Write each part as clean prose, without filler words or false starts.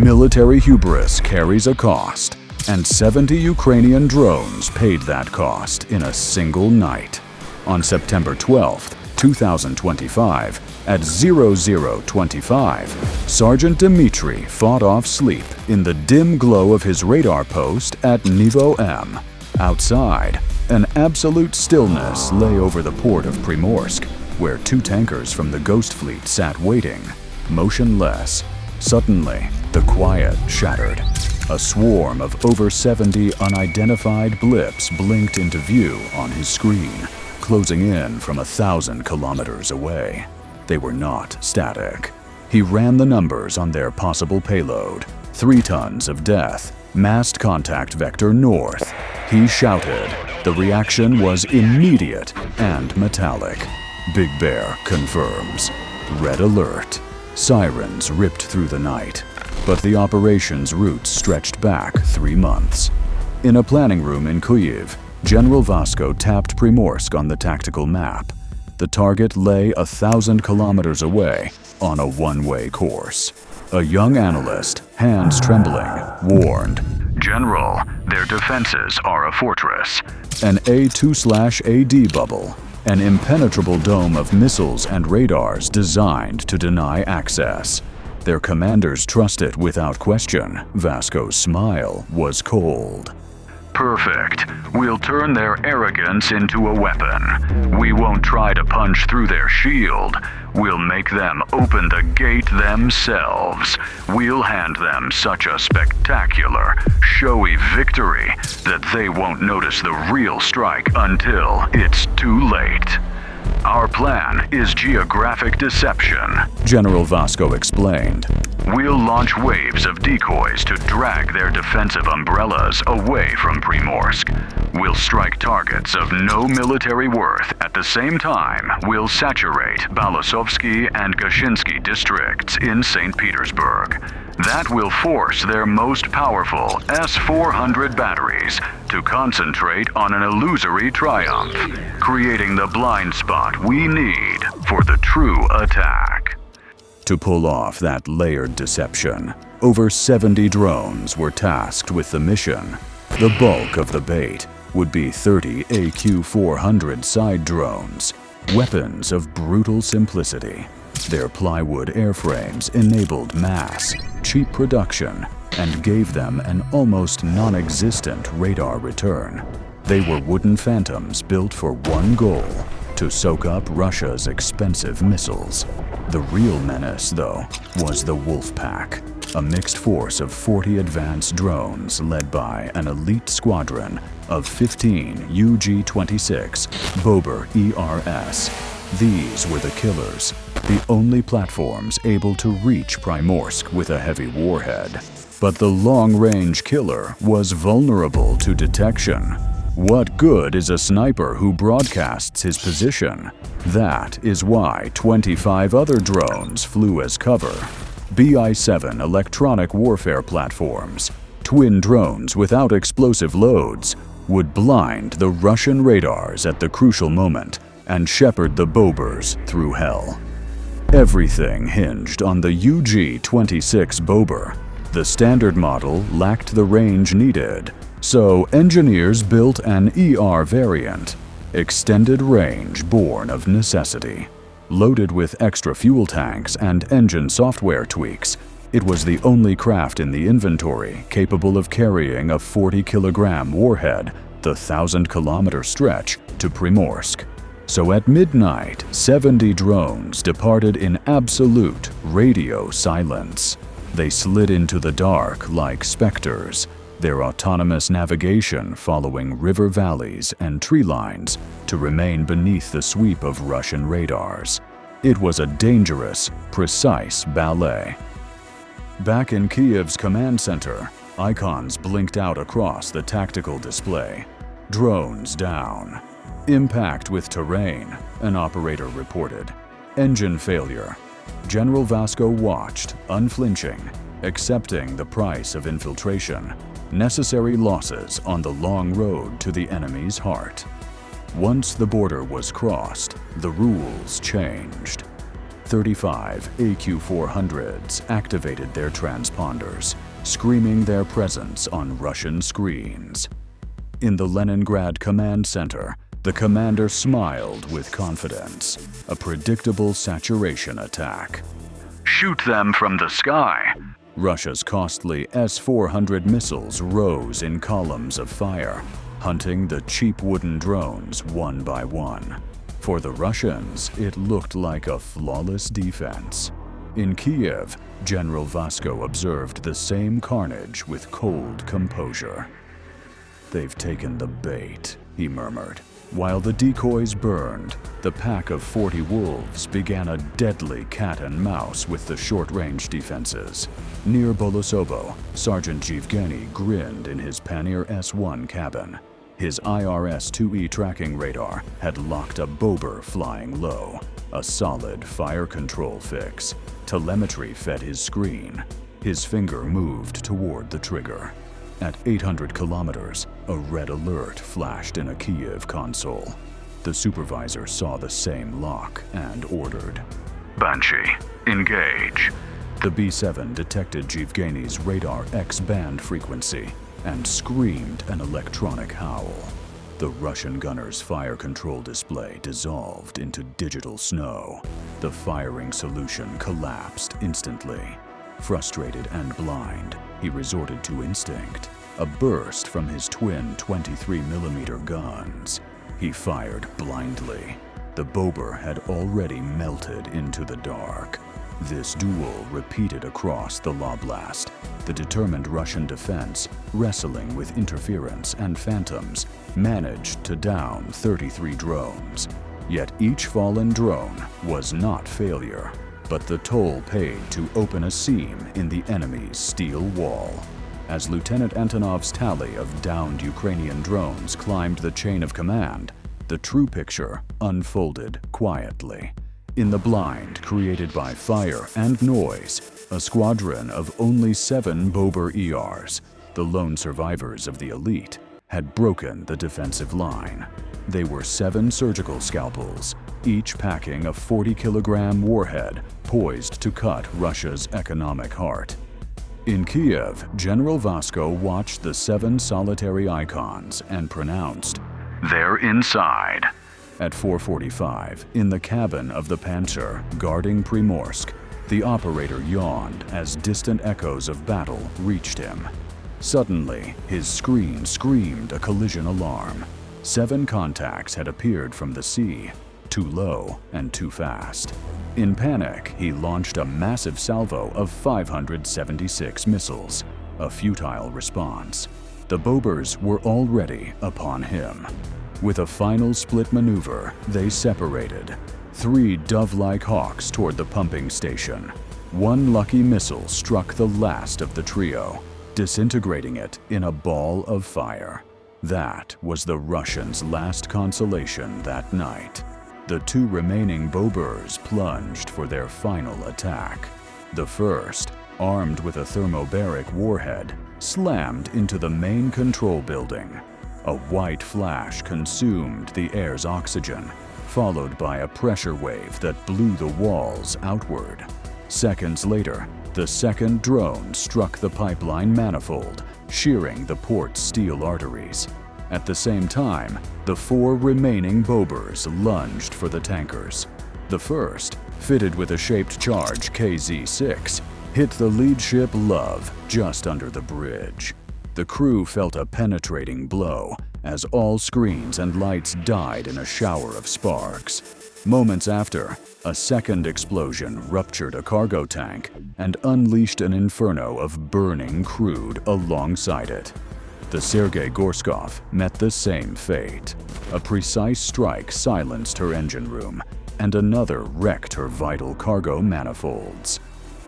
Military hubris carries a cost, and 70 Ukrainian drones paid that cost in a single night. On September 12, 2025, at 0025, Sergeant Dmitry fought off sleep in the dim glow of his radar post at Nivo M. Outside, an absolute stillness lay over the port of Primorsk, where 2 tankers from the Ghost Fleet sat waiting, motionless. Suddenly, the quiet shattered. A swarm of over 70 unidentified blips blinked into view on his screen, closing in from 1,000 kilometers away. They were not static. He ran the numbers on their possible payload. 3 tons of death, massed contact vector north. He shouted. The reaction was immediate and metallic. Big Bear confirms. Red alert. Sirens ripped through the night, but the operation's route stretched back 3 months. In a planning room in Kyiv, General Vasco tapped Primorsk on the tactical map. The target lay 1,000 kilometers away on a one-way course. A young analyst, hands trembling, warned, "General, their defenses are a fortress." An A2/AD bubble, an impenetrable dome of missiles and radars designed to deny access. Their commanders trusted without question. Vasco's smile was cold. "Perfect. We'll turn their arrogance into a weapon. We won't try to punch through their shield. We'll make them open the gate themselves. We'll hand them such a spectacular, showy victory that they won't notice the real strike until it's too late. Our plan is geographic deception," General Vasco explained. "We'll launch waves of decoys to drag their defensive umbrellas away from Primorsk. We'll strike targets of no military worth. At the same time, we'll saturate Balasovsky and Gashinsky districts in St. Petersburg. That will force their most powerful S-400 batteries to concentrate on an illusory triumph, creating the blind spot we need for the true attack." To pull off that layered deception, over 70 drones were tasked with the mission. The bulk of the bait would be 30 AQ-400 side drones, weapons of brutal simplicity. Their plywood airframes enabled mass, cheap production, and gave them an almost non-existent radar return. They were wooden phantoms built for one goal: to soak up Russia's expensive missiles. The real menace, though, was the Wolf Pack, a mixed force of 40 advanced drones led by an elite squadron of 15 UG-26 Bober ERS. These were the killers, the only platforms able to reach Primorsk with a heavy warhead. But the long-range killer was vulnerable to detection. What good is a sniper who broadcasts his position? That is why 25 other drones flew as cover. BI-7 electronic warfare platforms, twin drones without explosive loads, would blind the Russian radars at the crucial moment and shepherd the Bobers through hell. Everything hinged on the UG-26 Bober. The standard model lacked the range needed, so engineers built an ER variant, extended range born of necessity. Loaded with extra fuel tanks and engine software tweaks, it was the only craft in the inventory capable of carrying a 40-kilogram warhead the 1,000-kilometer stretch to Primorsk. So at midnight, 70 drones departed in absolute radio silence. They slid into the dark like specters, their autonomous navigation following river valleys and tree lines to remain beneath the sweep of Russian radars. It was a dangerous, precise ballet. Back in Kyiv's command center, icons blinked out across the tactical display. Drones down. Impact with terrain, an operator reported. Engine failure. General Vasco watched, unflinching, accepting the price of infiltration. Necessary losses on the long road to the enemy's heart. Once the border was crossed, the rules changed. 35 AQ-400s activated their transponders, screaming their presence on Russian screens. In the Leningrad Command Center, the commander smiled with confidence, a predictable saturation attack. "Shoot them from the sky!" Russia's costly S-400 missiles rose in columns of fire, hunting the cheap wooden drones one by one. For the Russians, it looked like a flawless defense. In Kiev, General Vasco observed the same carnage with cold composure. "They've taken the bait," he murmured. While the decoys burned, the pack of 40 wolves began a deadly cat and mouse with the short-range defenses. Near Bolosovo, Sergeant Yevgeny grinned in his Panir S-1 cabin. His IRS-2E tracking radar had locked a Bober flying low, a solid fire control fix. Telemetry fed his screen. His finger moved toward the trigger. At 800 kilometers, a red alert flashed in a Kiev console. The supervisor saw the same lock and ordered, "Banshee, engage." The B-7 detected Yevgeny's radar X-band frequency and screamed an electronic howl. The Russian gunner's fire control display dissolved into digital snow. The firing solution collapsed instantly. Frustrated and blind, he resorted to instinct, a burst from his twin 23mm guns. He fired blindly. The Bober had already melted into the dark. This duel repeated across the Oblast. The determined Russian defense, wrestling with interference and phantoms, managed to down 33 drones. Yet each fallen drone was not failure, but the toll paid to open a seam in the enemy's steel wall. As Lieutenant Antonov's tally of downed Ukrainian drones climbed the chain of command, the true picture unfolded quietly. In the blind created by fire and noise, a squadron of only 7 Bober ERs, the lone survivors of the elite, had broken the defensive line. They were 7 surgical scalpels, each packing a 40-kilogram warhead poised to cut Russia's economic heart. In Kiev, General Vasco watched the 7 solitary icons and pronounced, "They're inside." At 4:45, in the cabin of the Panzer guarding Primorsk, the operator yawned as distant echoes of battle reached him. Suddenly, his screen screamed a collision alarm. 7 contacts had appeared from the sea, too low and too fast. In panic, he launched a massive salvo of 576 missiles, a futile response. The Bobers were already upon him. With a final split maneuver, they separated. 3 dove-like hawks toward the pumping station. 1 lucky missile struck the last of the trio, disintegrating it in a ball of fire. That was the Russians' last consolation that night. The 2 remaining Bobers plunged for their final attack. The first, armed with a thermobaric warhead, slammed into the main control building. A white flash consumed the air's oxygen, followed by a pressure wave that blew the walls outward. Seconds later, the second drone struck the pipeline manifold, shearing the port's steel arteries. At the same time, the 4 remaining Bobers lunged for the tankers. The first, fitted with a shaped charge KZ-6, hit the lead ship Love just under the bridge. The crew felt a penetrating blow as all screens and lights died in a shower of sparks. Moments after, a second explosion ruptured a cargo tank and unleashed an inferno of burning crude alongside it. The Sergei Gorskov met the same fate. A precise strike silenced her engine room, and another wrecked her vital cargo manifolds.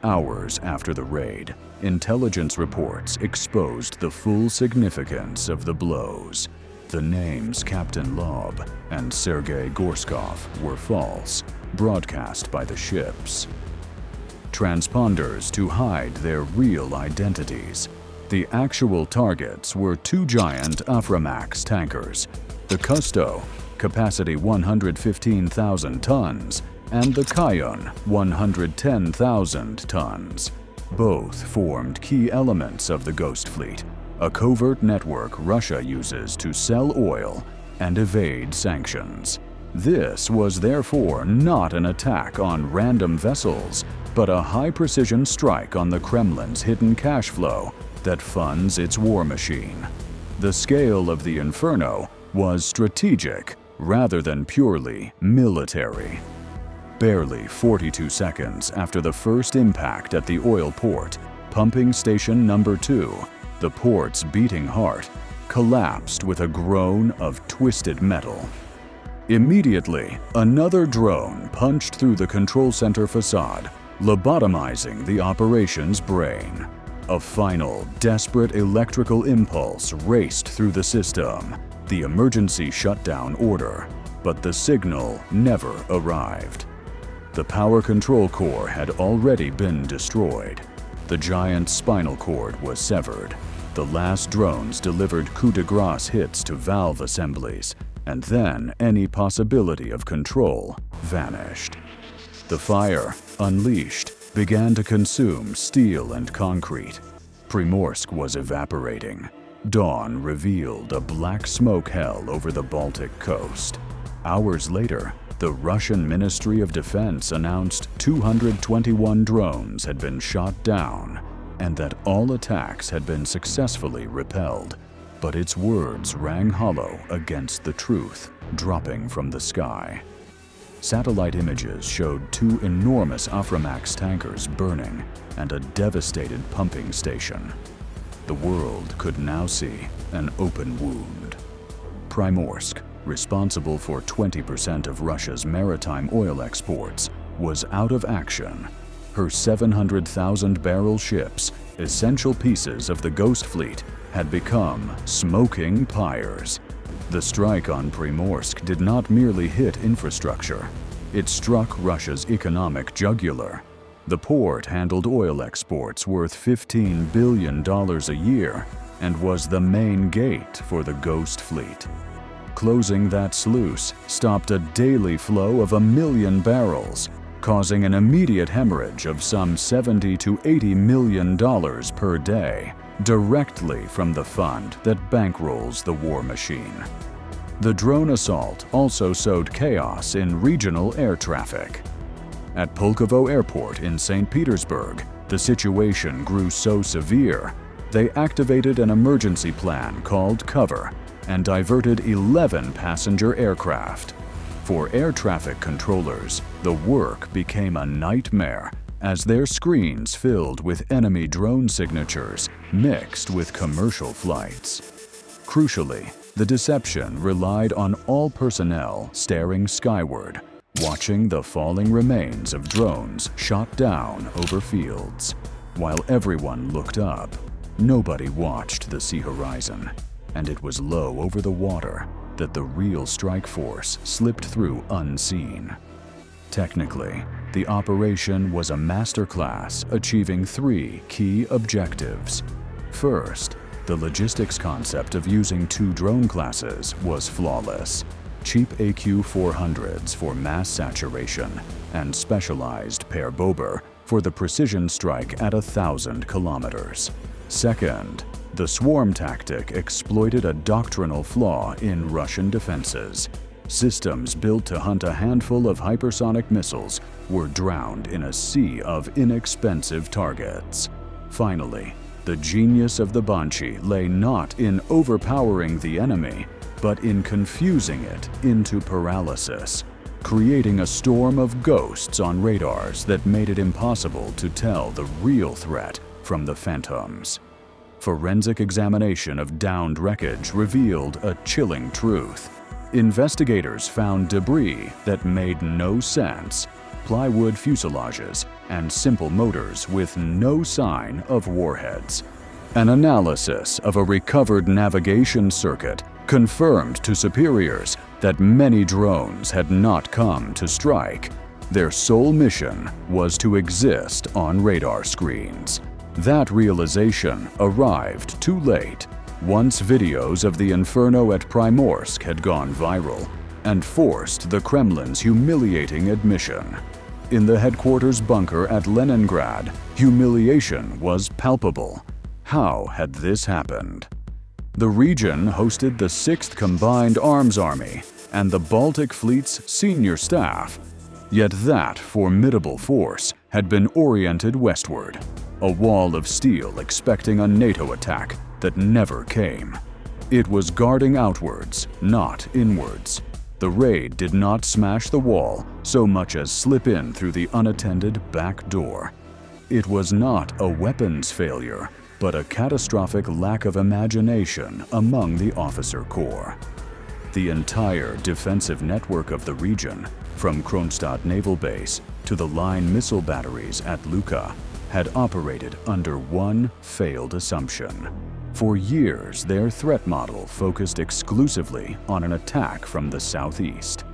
Hours after the raid, intelligence reports exposed the full significance of the blows. The names Captain Lob and Sergei Gorskov were false, broadcast by the ships. Transponders to hide their real identities. The actual targets were 2 giant Aframax tankers. The Custo, capacity 115,000 tons, and the Kion, 110,000 tons. Both formed key elements of the Ghost Fleet, a covert network Russia uses to sell oil and evade sanctions. This was therefore not an attack on random vessels, but a high-precision strike on the Kremlin's hidden cash flow that funds its war machine. The scale of the inferno was strategic rather than purely military. Barely 42 seconds after the first impact at the oil port, pumping station number 2, the port's beating heart, collapsed with a groan of twisted metal. Immediately, another drone punched through the control center facade, lobotomizing the operation's brain. A final, desperate electrical impulse raced through the system, the emergency shutdown order, but the signal never arrived. The power control core had already been destroyed. The giant's spinal cord was severed. The last drones delivered coup de grace hits to valve assemblies, and then any possibility of control vanished. The fire, unleashed, began to consume steel and concrete. Primorsk was evaporating. Dawn revealed a black smoke hell over the Baltic coast. Hours later, the Russian Ministry of Defense announced 221 drones had been shot down and that all attacks had been successfully repelled. But its words rang hollow against the truth dropping from the sky. Satellite images showed 2 enormous Aframax tankers burning and a devastated pumping station. The world could now see an open wound. Primorsk, responsible for 20% of Russia's maritime oil exports, was out of action. Her 700,000-barrel ships, essential pieces of the Ghost Fleet, had become smoking pyres. The strike on Primorsk did not merely hit infrastructure. It struck Russia's economic jugular. The port handled oil exports worth $15 billion a year and was the main gate for the Ghost Fleet. Closing that sluice stopped a daily flow of 1 million barrels, causing an immediate hemorrhage of some $70 to $80 million per day, directly from the fund that bankrolls the war machine. The drone assault also sowed chaos in regional air traffic. At Pulkovo Airport in St. Petersburg, the situation grew so severe, they activated an emergency plan called Cover and diverted 11 passenger aircraft. For air traffic controllers, the work became a nightmare as their screens filled with enemy drone signatures mixed with commercial flights. Crucially, the deception relied on all personnel staring skyward, watching the falling remains of drones shot down over fields. While everyone looked up, nobody watched the sea horizon, and it was low over the water that the real strike force slipped through unseen. Technically, the operation was a masterclass achieving 3 key objectives. First, the logistics concept of using 2 drone classes was flawless. Cheap AQ-400s for mass saturation and specialized Per Bober for the precision strike at 1,000 kilometers. Second, the swarm tactic exploited a doctrinal flaw in Russian defenses. Systems built to hunt a handful of hypersonic missiles were drowned in a sea of inexpensive targets. Finally, the genius of the Banshee lay not in overpowering the enemy, but in confusing it into paralysis, creating a storm of ghosts on radars that made it impossible to tell the real threat from the phantoms. Forensic examination of downed wreckage revealed a chilling truth. Investigators found debris that made no sense, plywood fuselages, and simple motors with no sign of warheads. An analysis of a recovered navigation circuit confirmed to superiors that many drones had not come to strike. Their sole mission was to exist on radar screens. That realization arrived too late. Once videos of the inferno at Primorsk had gone viral, and forced the Kremlin's humiliating admission. In the headquarters bunker at Leningrad, humiliation was palpable. How had this happened? The region hosted the 6th Combined Arms Army and the Baltic Fleet's senior staff. Yet that formidable force had been oriented westward, a wall of steel expecting a NATO attack that never came. It was guarding outwards, not inwards. The raid did not smash the wall so much as slip in through the unattended back door. It was not a weapons failure, but a catastrophic lack of imagination among the officer corps. The entire defensive network of the region, from Kronstadt Naval Base to the line missile batteries at Luka, had operated under one failed assumption. For years, their threat model focused exclusively on an attack from the southeast.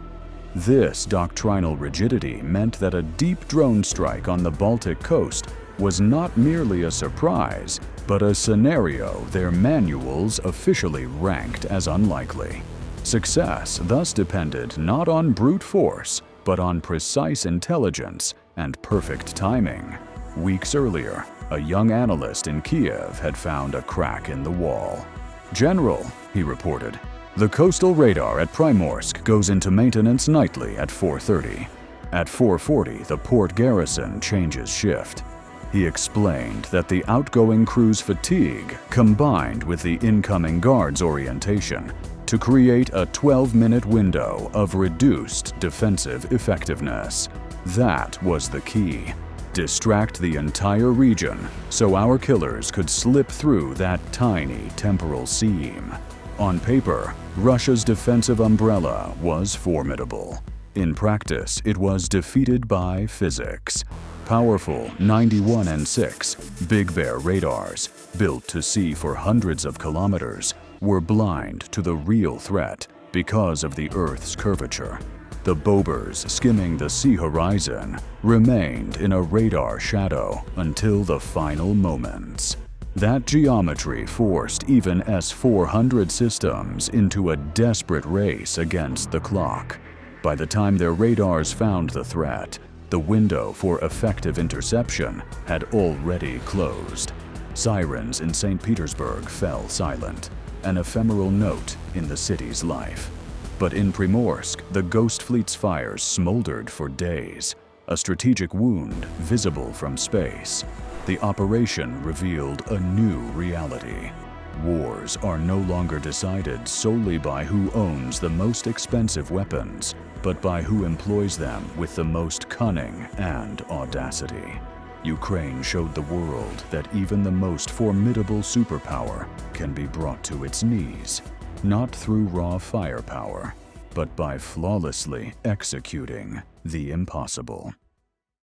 This doctrinal rigidity meant that a deep drone strike on the Baltic coast was not merely a surprise, but a scenario their manuals officially ranked as unlikely. Success thus depended not on brute force, but on precise intelligence and perfect timing. Weeks earlier, a young analyst in Kiev had found a crack in the wall. "General," he reported, "the coastal radar at Primorsk goes into maintenance nightly at 4:30. At 4:40, the port garrison changes shift." He explained that the outgoing crew's fatigue combined with the incoming guard's orientation to create a 12-minute window of reduced defensive effectiveness. That was the key. Distract the entire region so our killers could slip through that tiny temporal seam. On paper, Russia's defensive umbrella was formidable. In practice, it was defeated by physics. Powerful 91N6 Big Bear radars, built to see for hundreds of kilometers, were blind to the real threat because of the Earth's curvature. The bobbers skimming the sea horizon remained in a radar shadow until the final moments. That geometry forced even S-400 systems into a desperate race against the clock. By the time their radars found the threat, the window for effective interception had already closed. Sirens in St. Petersburg fell silent, an ephemeral note in the city's life. But in Primorsk, the Ghost Fleet's fires smoldered for days, a strategic wound visible from space. The operation revealed a new reality. Wars are no longer decided solely by who owns the most expensive weapons, but by who employs them with the most cunning and audacity. Ukraine showed the world that even the most formidable superpower can be brought to its knees, not through raw firepower, but by flawlessly executing the impossible.